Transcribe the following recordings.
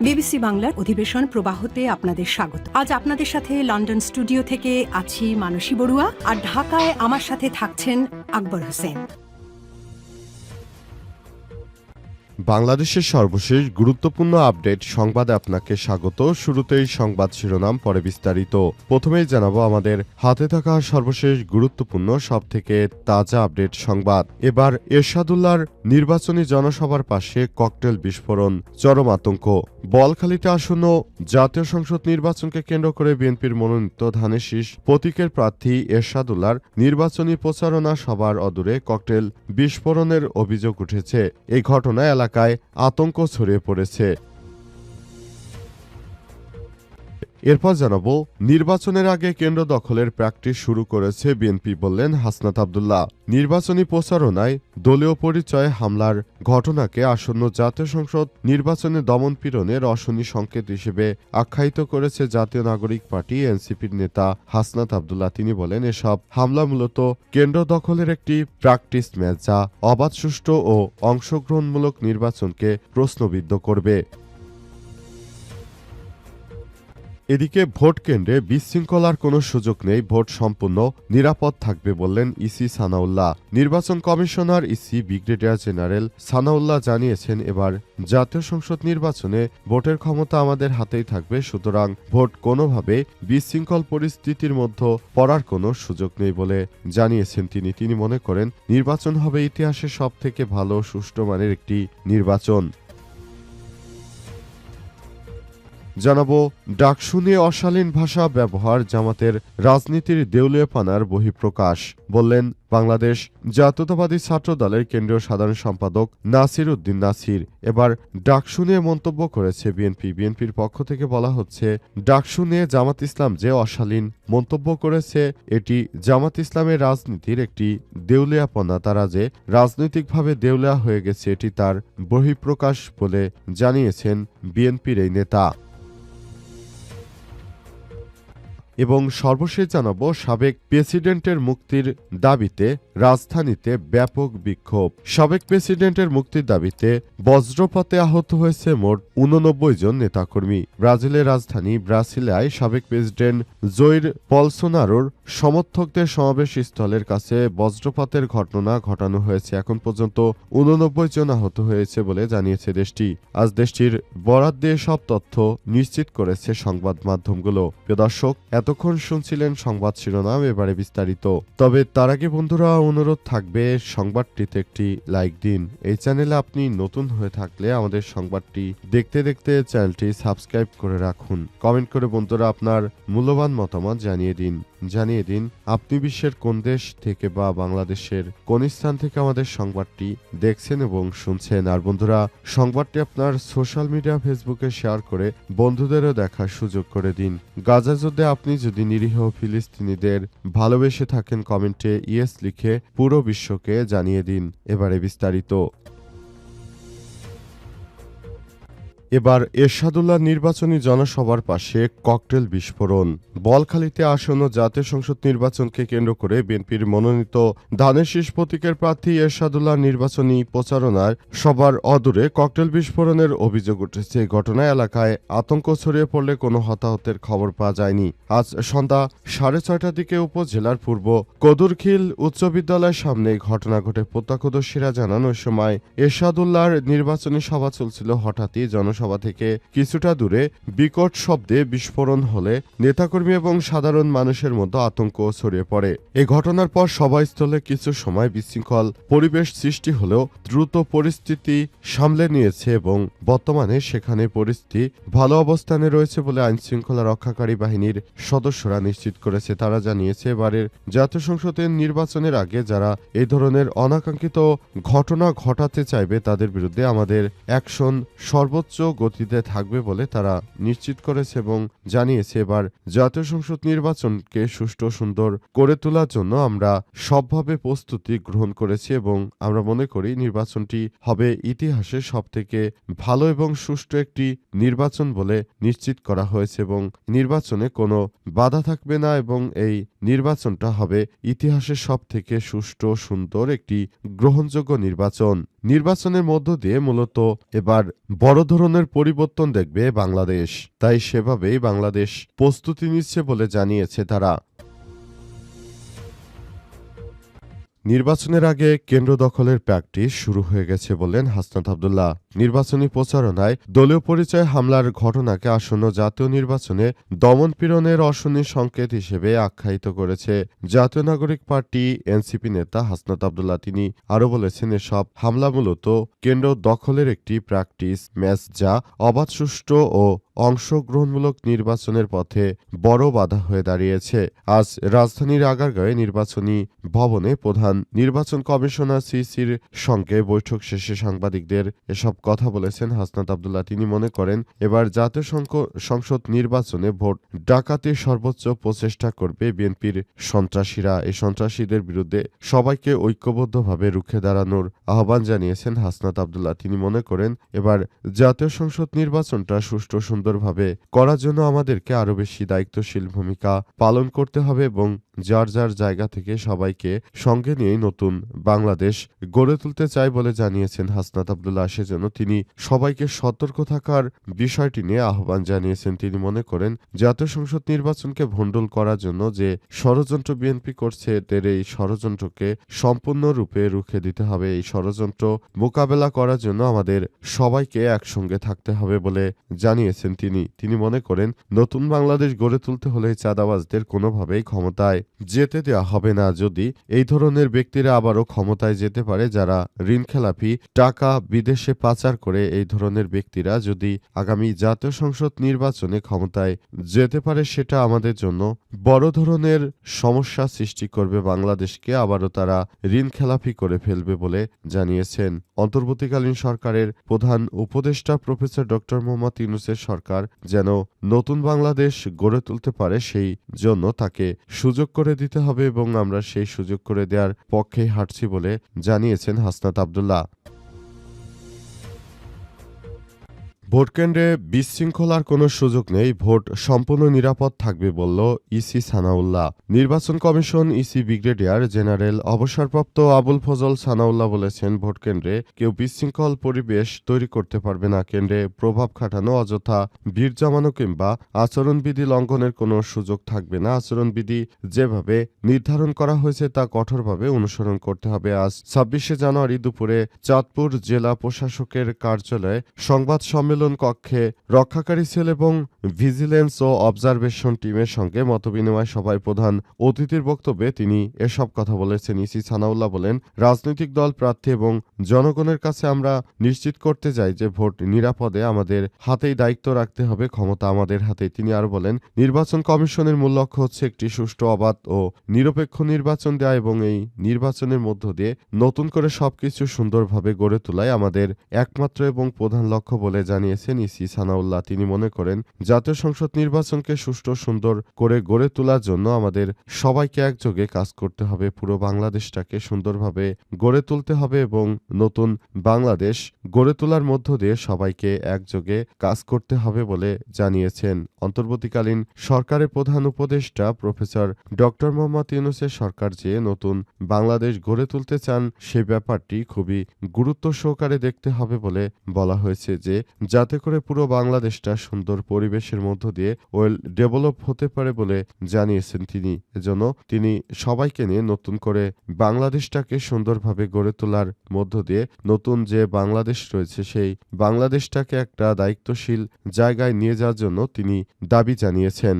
BBC বাংলার অধিবেশন প্রবাহতে আপনাদের স্বাগত। আজ আপনাদের সাথে লন্ডন স্টুডিও থেকে আছি মানসী বড়ুয়া, আর ঢাকায় আমার সাথে থাকছেন আকবর হোসেন। বাংলাদেশের সর্বশেষ গুরুত্বপূর্ণ আপডেট সংবাদে আপনাকে স্বাগত। শুরুতেই সংবাদ শিরোনাম, পরে বিস্তারিত। প্রথমেই জানাবো আমাদের হাতে থাকা সর্বশেষ গুরুত্বপূর্ণ সবথেকে তাজা আপডেট সংবাদ। এবার এরশাদুল্লাহর নির্বাচনী জনসভার পাশে ককটেল বিস্ফোরণ, চরম আতঙ্ক। বলখালীতে আসন্ন জাতীয় সংসদ নির্বাচনকে কেন্দ্র করে বিএনপির মনোনীত ধানের শীষ প্রতীকের প্রার্থী এরশাদুল্লাহর নির্বাচনী প্রচারণা সভার অদূরে ককটেল বিস্ফোরণের অভিযোগ উঠেছে। এই ঘটনায় এলাকায় আতঙ্ক ছড়িয়ে পড়েছে। এরপর জানাবো নির্বাচনের আগে কেন্দ্র দখলের প্র্যাকটিস শুরু করেছে বিএনপি, বললেন হাসনাত আব্দুল্লাহ। নির্বাচনী প্রচারণায় দলীয় পরিচয়ে হামলার ঘটনাকে আসন্ন জাতীয় সংসদ নির্বাচনে দমনপীড়নের অশনি সংকেত হিসেবে আখ্যায়িত করেছে জাতীয় নাগরিক পার্টি এনসিপির নেতা হাসনাত আব্দুল্লাহ। তিনি বলেন, এসব হামলা মূলত কেন্দ্র দখলের একটি প্র্যাকটিস ম্যাচ, যা অবাধ, সুষ্ঠু ও অংশগ্রহণমূলক নির্বাচনকে প্রশ্নবিদ্ধ করবে। এদিকে ভোট কেন্দ্রে বিশৃঙ্খলার কোনো সুযোগ নেই, ভোট সম্পূর্ণ নিরাপদ থাকবে বললেন ইসি সানাউল্লাহ। নির্বাচন commissioner EC brigadier general Sanaullah জানিয়েছেন, এবার জাতীয় সংসদ নির্বাচনে ভোটের ক্ষমতা আমাদের হাতেই থাকবে, সুতরাং ভোট কোনোভাবে বিশৃঙ্খল পরিস্থিতির মধ্যে পড়ার কোনো সুযোগ নেই বলে জানিয়েছেন তিনি মনে করেন, নির্বাচন হবে ইতিহাসের সবথেকে ভালো সুষ্ঠু মানের একটি নির্বাচন। জানাবো ডাকসু নিয়ে অশালীন ভাষা ব্যবহার জামাতের রাজনীতির দেউলিয়াপানার বহিঃপ্রকাশ, বললেন বাংলাদেশ জাতীয়তাবাদী ছাত্র দলের কেন্দ্রীয় সাধারণ সম্পাদক নাসির উদ্দিন নাসির। এবার ডাকসু নিয়ে মন্তব্য করেছে বিএনপির পক্ষ থেকে বলা হচ্ছে, ডাকসু নিয়ে জামাত ইসলাম যে অশালীন মন্তব্য করেছে, এটি জামাত ইসলামের রাজনীতির একটি দেউলিয়াপনা। তারা যে রাজনৈতিকভাবে দেউলিয়া হয়ে গেছে, এটি তার বহিঃপ্রকাশ বলে জানিয়েছেন বিএনপির এই নেতা। এবং সর্বশেষ জানাবো সাবেক প্রেসিডেন্টের মুক্তির দাবিতে রাজধানীতে ব্যাপক বিক্ষোভ। সাবেক প্রেসিডেন্টের মুক্তির দাবিতে বজ্রপাতে আহত হয়েছে মোট 89 জন নেতাকর্মী। ব্রাজিলের রাজধানী ব্রাসিলিয়ায় সাবেক প্রেসিডেন্ট জৈর বলসোনারোর সমর্থকদের সমাবেশ স্থলের কাছে বজ্রপাতের ঘটনা ঘটানো হয়েছে। এখন পর্যন্ত 89 জন আহত হয়েছে বলে জানিয়েছে দেশটি। আজ দেশটির বরাত দিয়ে সব তথ্য নিশ্চিত করেছে সংবাদ মাধ্যমগুলো। প্রিয় দর্শক, এতক্ষণ শুনছিলেন সংবাদ শিরোনাম, এবারে বিস্তারিত। তবে তার আগে বন্ধুরা, অনুরোধ থাকবে সংবাদটিতে একটি লাইক দিন। এই চ্যানেলে আপনি নতুন হয়ে থাকলে আমাদের সংবাদটি দেখতে দেখতে চ্যানেলটি সাবস্ক্রাইব করে রাখুন। কমেন্ট করে বন্ধুরা আপনার মূল্যবান মতামত জানিয়ে দিন আপনি বিশ্বের কোন দেশ থেকে বা বাংলাদেশের কোন স্থান থেকে আমাদের সংবাদটি দেখছেন এবং শুনছেন। আর বন্ধুরা, সংবাদটি আপনার সোশ্যাল মিডিয়া ফেসবুকে শেয়ার করে বন্ধুদেরও দেখার সুযোগ করে দিন। গাজা যুদ্ধে আপনি যদি নিরীহ ফিলিস্তিনিদের ভালোবেসে থাকেন, কমেন্টে ইয়েস লিখে পুরো বিশ্বকে জানিয়ে দিন। এবারে বিস্তারিত। এবার এরশাদুল্লাহ নির্বাচনী জনসভার পাশে ককটেল বিস্ফোরণ। বলখালীতে আসন্ন জাতীয় সংসদ নির্বাচনকে কেন্দ্র করে বিএনপির মনোনীত ধানের শীষ প্রতীকের প্রার্থী এরশাদুল্লাহ নির্বাচনী প্রচারণার সবার অদূরে ককটেল বিস্ফোরণের অভিযোগ উঠেছে। এই ঘটনায় এলাকায় আতঙ্ক ছড়িয়ে পড়লে কোনো হতাহতের খবর পাওয়া যায়নি। আজ সন্ধ্যা 6:30টার দিকে উপজেলার পূর্ব কদুরখিল উচ্চ বিদ্যালয়ের সামনে ঘটনা ঘটে। প্রত্যক্ষদর্শীরা জানান, ওই সময় এরশাদুল্লাহর নির্বাচনী সভা চলছিল। হঠাৎই জনসভা থেকে কিছুটা দূরে বিকট শব্দে বিস্ফোরণ হলে নেতাকর্মী এবং সাধারণ মানুষের মধ্যে আতঙ্ক ছড়িয়ে পড়ে। এই ঘটনার পর সভাস্থলে কিছু সময় বিশৃঙ্খল পরিবেশ সৃষ্টি হলেও দ্রুত পরিস্থিতি সামলে নিয়েছে এবং বর্তমানে সেখানে পরিস্থিতি ভালো অবস্থানে রয়েছে বলে আইনশৃঙ্খলা রক্ষাকারী বাহিনীর সদস্যরা নিশ্চিত করেছে। তারা জানিয়েছে, এবারের জাতীয় সংসদের নির্বাচনের আগে যারা এই ধরনের অনাকাঙ্ক্ষিত ঘটনা ঘটাতে চাইবে, তাদের বিরুদ্ধে আমাদের অ্যাকশন সর্বোচ্চ গতিতে থাকবে বলে তারা নিশ্চিত করেছে এবং জানিয়েছে, এবার জাতীয় সংসদ নির্বাচনকে সুষ্ঠু সুন্দর করে তোলার জন্য আমরা সবভাবে প্রস্তুতি গ্রহণ করেছি এবং আমরা মনে করি নির্বাচনটি হবে ইতিহাসের সবথেকে ভালো এবং সুষ্ঠু একটি নির্বাচন বলে নিশ্চিত করা হয়েছে এবং নির্বাচনে কোনো বাধা থাকবে না এবং এই নির্বাচনটা হবে ইতিহাসের সবথেকে সুষ্ঠু সুন্দর একটি গ্রহণযোগ্য নির্বাচন। নির্বাচনের মধ্য দিয়ে মূলত এবার বড় ধরনের পরিবর্তন দেখবে বাংলাদেশ, তাই সেভাবেই বাংলাদেশ প্রস্তুতি নিচ্ছে বলে জানিয়েছে তারা। নির্বাচনের আগে কেন্দ্র দখলের প্র্যাকটিস শুরু হয়ে গেছে বললেন হাসনাত আব্দুল্লাহ। নির্বাচনী প্রচারণায় দলীয় পরিচয় হামলার ঘটনাকে আসন্ন জাতীয় নির্বাচনে দমনপীড়নের অশনি সংকেত হিসেবে আখ্যায়িত করেছে জাতীয় নাগরিক পার্টি এনসিপি নেতা হাসনাত আব্দুল্লাহ। তিনি আরও বলেছেন, এসব হামলা মূলত কেন্দ্র দখলের একটি প্র্যাকটিস ম্যাচ, যা অবাধ, সুষ্ঠু ও অংশগ্রহণমূলক নির্বাচনের পথে বড় বাধা হয়ে দাঁড়িয়েছে। আজ রাজধানীর আগারগাঁওয়ে নির্বাচনী ভবনে প্রধান নির্বাচন কমিশনার সিসির সঙ্গে বৈঠক শেষে সাংবাদিকদের এসব কথা বলেছেন হাসনাত আব্দুল্লাহ। তিনি মনে করেন, এবার জাতীয় সংসদ নির্বাচনে ভোট ডাকাতির সর্বোচ্চ প্রচেষ্টা করবে বিএনপির সন্ত্রাসীরা। এই সন্ত্রাসীদের বিরুদ্ধে সবাইকে ঐক্যবদ্ধভাবে রুখে দাঁড়ানোর আহ্বান জানিয়েছেন হাসনাত আব্দুল্লাহ। তিনি মনে করেন, এবার জাতীয় সংসদ নির্বাচনটা সুষ্ঠু সুন্দরভাবে করার জন্য আমাদেরকে আরও বেশি দায়িত্বশীল ভূমিকা পালন করতে হবে এবং যার যার জায়গা থেকে সবাইকে সঙ্গে নিয়ে নতুন বাংলাদেশ গড়ে তুলতে চাই বলে জানিয়েছেন হাসনাত আব্দুল্লাহ। সেজন্য তিনি সবাইকে সতর্ক থাকার বিষয়টি নিয়ে আহ্বান জানিয়েছেন। তিনি মনে করেন, জাতীয় সংসদ নির্বাচনকে ভণ্ডুল করার জন্য যে ষড়যন্ত্র বিএনপি করছে, এদের এই ষড়যন্ত্রকে সম্পূর্ণরূপে রুখে দিতে হবে। এই ষড়যন্ত্র মোকাবেলা করার জন্য আমাদের সবাইকে একসঙ্গে থাকতে হবে বলে জানিয়েছেন তিনি মনে করেন, নতুন বাংলাদেশ গড়ে তুলতে হলে চাঁদাবাজদের কোনোভাবেই ক্ষমতায় যেতে দেওয়া হবে না। যদি এই ধরনের ব্যক্তিরা আবারও ক্ষমতায় যেতে পারে, যারা ঋণখেলাপি টাকা বিদেশে পাচার করে, এই ধরনের ব্যক্তিরা যদি আগামী জাতীয় সংসদ নির্বাচনে ক্ষমতায় যেতে পারে, সেটা আমাদের জন্য বড় ধরনের সমস্যা সৃষ্টি করবে। বাংলাদেশকে আবারও তারা ঋণখেলাপি করে ফেলবে বলে জানিয়েছেন। অন্তর্বর্তীকালীন সরকারের প্রধান উপদেষ্টা প্রফেসর ডক্টর মোহাম্মদ ইউনূসের সরকার যেন নতুন বাংলাদেশ গড়ে তুলতে পারে, সেই জন্য তাকে সুযোগ করে দিতে হবে এবং আমরা সেই সুযোগ করে দেওয়ার পক্ষেই হাঁটছি বলে জানিয়েছেন হাসনাত আব্দুল্লাহ। ভোটকেন্দ্রে বিশৃঙ্খলার কোনো সুযোগ নেই, ভোট সম্পূর্ণ নিরাপদ থাকবে বলল ইসি সানাউল্লাহ। নির্বাচন কমিশন ইসি ব্রিগেডিয়ার জেনারেল অবসরপ্রাপ্ত আবুল ফজল সানাউল্লাহ বলেছেন, ভোটকেন্দ্রে কেউ বিশৃঙ্খল পরিবেশ তৈরি করতে পারবে না। কেন্দ্রে প্রভাব খাটানো, অযথা ভিড় জমানো কিংবা আচরণবিধি লঙ্ঘনের কোনো সুযোগ থাকবে না। আচরণবিধি যেভাবে নির্ধারণ করা হয়েছে তা কঠোরভাবে অনুসরণ করতে হবে। আজ ২৬শে জানুয়ারি দুপুরে চাঁদপুর জেলা প্রশাসকের কার্যালয়ে সংবাদ সম্মেলন কক্ষে রক্ষাকারী সেল এবং ভিজিলেন্স ও অবজারভেশন টিমের সঙ্গে মতবিনিময় সভায় প্রধান অতিথির বক্তব্যে তিনি এসব কথা বলেছেন। ইসি সানাউল্লাহ বলেন, রাজনৈতিক দল, প্রার্থী এবং জনগণের কাছে আমরা নিশ্চিত করতে চাই যে ভোট নিরাপদে। আমাদের হাতেই দায়িত্ব রাখতে হবে, ক্ষমতা আমাদের হাতেই। তিনি আরো বলেন, নির্বাচন কমিশনের মূল লক্ষ্য হচ্ছে একটি সুষ্ঠু, অবাধ ও নিরপেক্ষ নির্বাচন দেয়া এবং এই নির্বাচনের মধ্য দিয়ে নতুন করে সবকিছু সুন্দরভাবে গড়ে তোলাই আমাদের একমাত্র এবং প্রধান লক্ষ্য বলে জানিয়েছেন ইসি সানাউল্লাহ। তিনি মনে করেন, জাতীয় সংসদ নির্বাচনকে সুষ্ঠু সুন্দর করে গড়ে তোলার জন্য আমাদের সবাইকে একযোগে কাজ করতে হবে। পুরো বাংলাদেশটাকে সুন্দরভাবে গড়ে তুলতে হবে এবং নতুন বাংলাদেশ গড়ে তোলার মধ্য দিয়ে সবাইকে একযোগে কাজ করতে হবে বলে জানিয়েছেন। অন্তর্বর্তীকালীন সরকারের প্রধান উপদেষ্টা প্রফেসর ডক্টর মোহাম্মদ ইউনূসের সরকার যে নতুন বাংলাদেশ গড়ে তুলতে চান, সে ব্যাপারটি খুবই গুরুত্ব সহকারে দেখতে হবে বলে বলা হয়েছে, যে যাতে করে পুরো বাংলাদেশটা সুন্দর পরিবেশের মধ্য দিয়ে ওয়েল ডেভেলপ হতে পারে বলে জানিয়েছেন তিনি। এজন্য তিনি সবাইকে নিয়ে নতুন করে বাংলাদেশটাকে সুন্দরভাবে গড়ে তোলার মধ্য দিয়ে নতুন যে বাংলাদেশ রয়েছে, সেই বাংলাদেশটাকে একটা দায়িত্বশীল জায়গায় নিয়ে যাওয়ার জন্য তিনি দাবি জানিয়েছেন।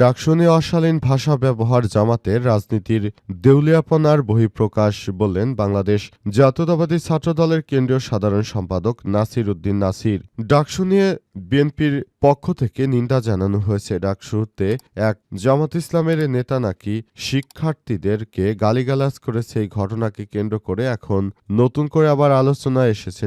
ডাকসু নিয়ে অশালীন ভাষা ব্যবহার জামাতের রাজনীতির দেউলিয়াপনার বহিঃপ্রকাশ বললেন বাংলাদেশ জাতীয়তাবাদী ছাত্রদলের কেন্দ্রীয় সাধারণ সম্পাদক নাসির উদ্দিন নাসির। ডাকসু নিয়ে বিএনপির পক্ষ থেকে নিন্দা জানানো হয়েছে। ডাকসুতে এক জামাত ইসলামের নেতা নাকি শিক্ষার্থীদেরকে গালিগালাজ করেছে। এই ঘটনাকে কেন্দ্র করে এখন নতুন করে আবার আলোচনায় এসেছে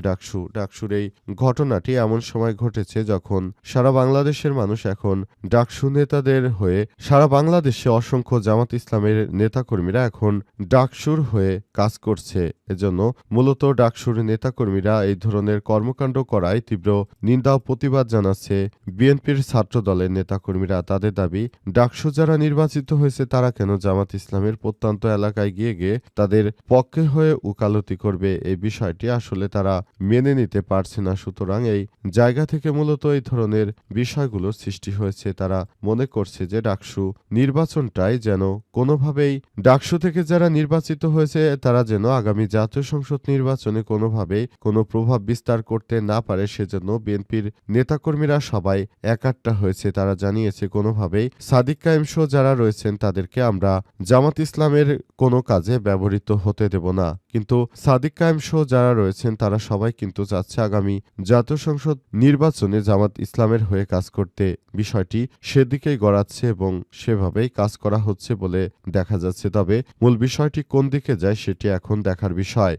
ডাকসুর এই ঘটনাটি এমন সময় ঘটেছে যখন সারা বাংলাদেশের মানুষ এখন ডাকসু নেতাদের হয়ে, সারা বাংলাদেশে অসংখ্য জামাত ইসলামের নেতাকর্মীরা এখন ডাকসুর হয়ে কাজ করছে। এজন্য মূলত ডাকসুর নেতাকর্মীরা এই ধরনের কর্মকাণ্ড করায় তীব্র নিন্দা ও প্রতিবাদ জানাচ্ছে বিএনপির ছাত্রদলের নেতাকর্মীরা। তাদের দাবি, ডাকসু যারা নির্বাচিত হয়েছে তারা কেন জামাত ইসলামের প্রত্যন্ত এলাকায় গিয়ে তাদের পক্ষে হয়ে উকালতি করবে? এই বিষয়টি আসলে তারা মেনে নিতে পারছে না। সুতরাং এই জায়গা থেকে মূলত এই ধরনের বিষয়গুলোর সৃষ্টি হয়েছে। তারা মনে করছে যে ডাকসু নির্বাচনটাই যেন কোনোভাবেই, ডাকসু থেকে যারা নির্বাচিত হয়েছে তারা যেন আগামী জাতীয় সংসদ নির্বাচনে কোনোভাবেই কোনো প্রভাব বিস্তার করতে না পারে, সেজন্য বিএনপির নেতাকর্মীরা সবাই একাট্টা হয়েছে। তারা জানিয়েছে কোনোভাবেই সাদিক কায়েম সহ যারা রয়েছেন তাদেরকে আমরা জামাত ইসলামের কোনো কাজে ব্যবহৃত হতে দেব না। কিন্তু সাদিক কায়েম সহ যারা রয়েছেন তারা সবাই কিন্তু চাচ্ছে আগামী জাতীয় সংসদ নির্বাচনে জামাত ইসলামের হয়ে কাজ করতে। বিষয়টি সেদিকেই গড়াচ্ছে এবং সেভাবেই কাজ করা হচ্ছে বলে দেখা যাচ্ছে। তবে মূল বিষয়টি কোন দিকে যায় সেটি এখন দেখার বিষয়।